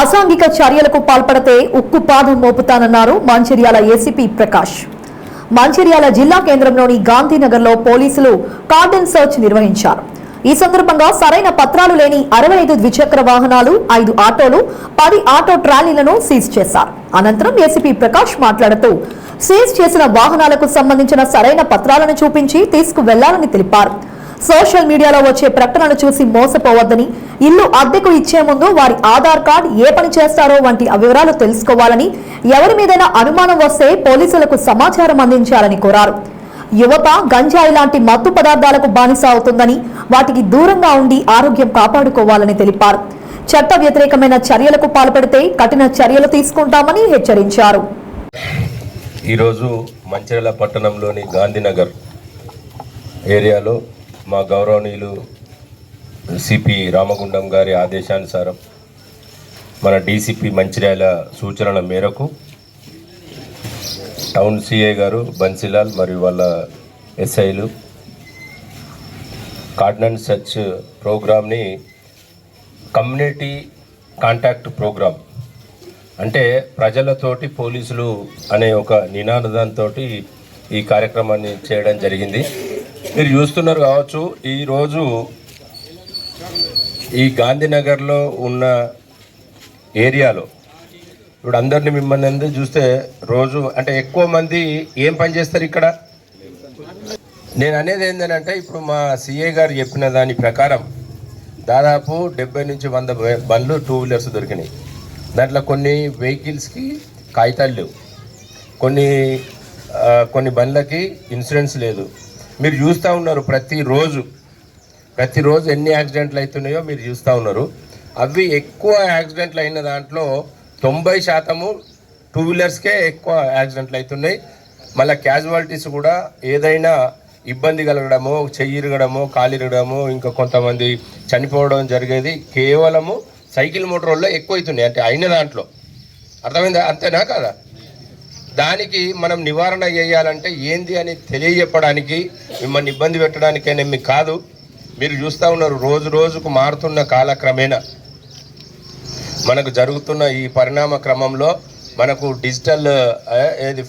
అసాంఘిక చర్యలకు పాల్పడితే ఉక్కుపాదం మోపుతానన్నారు మంచిర్యాల ఏసీపీ ప్రకాష్. మంచిర్యాల జిల్లా కేంద్రంలోని గాంధీనగర్లో పోలీసులు కార్డన్ సర్చ్ నిర్వహించారు. ఈ సందర్భంగా సరైన పత్రాలు లేని 65 ద్విచక్ర వాహనాలు, 5 ఆటోలు, 10 ఆటో ట్రాలీలను సీజ్ చేశారు. అనంతరం ఏసీపీ ప్రకాష్ మాట్లాడుతూ సీజ్ చేసిన వాహనాలకు సంబంధించిన సరైన పత్రాలను చూపించి తీసుకువెళ్లాలని తెలిపారు. సోషల్ మీడియాలో వచ్చే ప్రకటనలు చూసి మోసపోవద్దని, ఇల్లు అద్దెకు ఇచ్చే ముందు వారి ఆధార్ కార్డు, ఏ పని చేస్తారో వంటి వివరాలు తెలుసుకోవాలని, ఎవరి మీదైనా అనుమానం వస్తే పోలీసులకు సమాచారం అందించాలని కోరారు. యువత గంజాయి లాంటి మత్తు పదార్థాలకు బానిస అవుతుందని, వాటికి దూరంగా ఉండి ఆరోగ్యం కాపాడుకోవాలని తెలిపారు. చట్ట వ్యతిరేకమైన చర్యలకు పాల్పడితే కఠిన చర్యలు తీసుకుంటామని హెచ్చరించారు. ఈరోజు మంచిర్యాల పట్టణంలోని గాంధీనగర్ ఏరియాలో మా గౌరవనీయులు సిపి రామగుండం గారి ఆదేశానుసారం మన డీసీపీ మంచిర్యాల సూచనల మేరకు టౌన్ సిఐ గారు బన్సీలాల్ మరియు వాళ్ళ ఎస్ఐలు కార్డన్ సర్చ్ ప్రోగ్రామ్ని కమ్యూనిటీ కాంటాక్ట్ ప్రోగ్రామ్, అంటే ప్రజలతోటి పోలీసులు అనే ఒక నినాదంతో ఈ కార్యక్రమాన్ని చేయడం జరిగింది. మీరు చూస్తున్నారు కావచ్చు, ఈరోజు ఈ గాంధీనగర్లో ఉన్న ఏరియాలో ఇప్పుడు అందరినీ మిమ్మల్ని చూస్తే రోజు అంటే ఎక్కువ మంది ఏం పని చేస్తారు ఇక్కడ. నేను అనేది ఏంటంటే ఇప్పుడు మా సిఏ గారు చెప్పిన దాని ప్రకారం దాదాపు 70 నుంచి 100 బండ్లు 2 వీలర్స్ దొరికినాయి. దాంట్లో కొన్ని వెహికల్స్కి కాగితాలు లేవు, కొన్ని బండ్లకి ఇన్సూరెన్స్ లేదు. మీరు చూస్తూ ఉన్నారు ప్రతిరోజు ఎన్ని యాక్సిడెంట్లు అవుతున్నాయో మీరు చూస్తూ ఉన్నారు. అవి ఎక్కువ యాక్సిడెంట్లు అయిన దాంట్లో 90% 2 వీలర్స్కే ఎక్కువ యాక్సిడెంట్లు అవుతున్నాయి. మళ్ళీ క్యాజువాలిటీస్ కూడా ఏదైనా ఇబ్బంది కలగడమో, చెయ్యి ఇరగడమో, కాలు ఇరగడమో, ఇంకా కొంతమంది చనిపోవడం జరిగేది కేవలము సైకిల్ మోటార్లో ఎక్కువ అవుతున్నాయి. అంటే అయిన దాంట్లో అర్థమైందా? అంతేనా కదా? దానికి మనం నివారణ చేయాలంటే ఏంది అని తెలియజెప్పడానికి, మిమ్మల్ని ఇబ్బంది పెట్టడానికైనా కాదు. మీరు చూస్తూ ఉన్నారు రోజు రోజుకు మారుతున్న కాలక్రమేణా మనకు జరుగుతున్న ఈ పరిణామ క్రమంలో మనకు డిజిటల్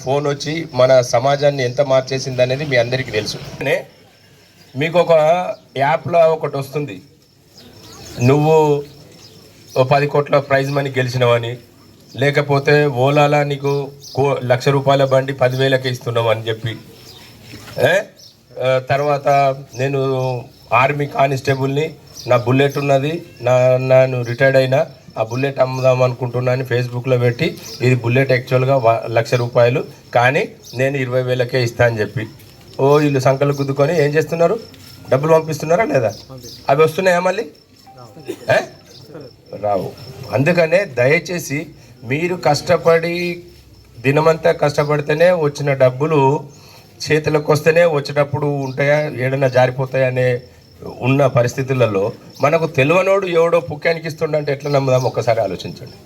ఫోన్ వచ్చి మన సమాజాన్ని ఎంత మార్చేసింది అనేది మీ అందరికీ తెలుసు. మీకు ఒక యాప్లో ఒకటి వస్తుంది, నువ్వు 10 కోట్ల ప్రైజ్ మనీ గెలిచినవని, లేకపోతే ఓలాలా నీకు ₹1,00,000 బండి 10,000కి ఇస్తున్నావు అని చెప్పి, తర్వాత నేను ఆర్మీ కానిస్టేబుల్ని, నా బుల్లెట్ ఉన్నది, నేను రిటైర్డ్ అయినా, ఆ బుల్లెట్ అమ్ముదాం అనుకుంటున్నాను ఫేస్బుక్లో పెట్టి, ఇది బుల్లెట్ యాక్చువల్గా ₹1,00,000 కానీ నేను 20,000కే ఇస్తా అని చెప్పి వీళ్ళు సంకలు గుద్దుకొని ఏం చేస్తున్నారు, డబ్బులు పంపిస్తున్నారా లేదా? అవి వస్తున్నాయా మళ్ళీ? రావు. అందుకనే దయచేసి మీరు కష్టపడి దినమంతా కష్టపడితేనే వచ్చిన డబ్బులు చేతులకు వస్తేనే వచ్చేటప్పుడు ఉంటాయా, ఏడన్నా జారిపోతాయా అనే ఉన్న పరిస్థితులలో మనకు తెలియనోడు ఎవడో పుక్కానికి ఇస్తుండంటే ఎట్లా నమ్ముదాం? ఒక్కసారి ఆలోచించండి.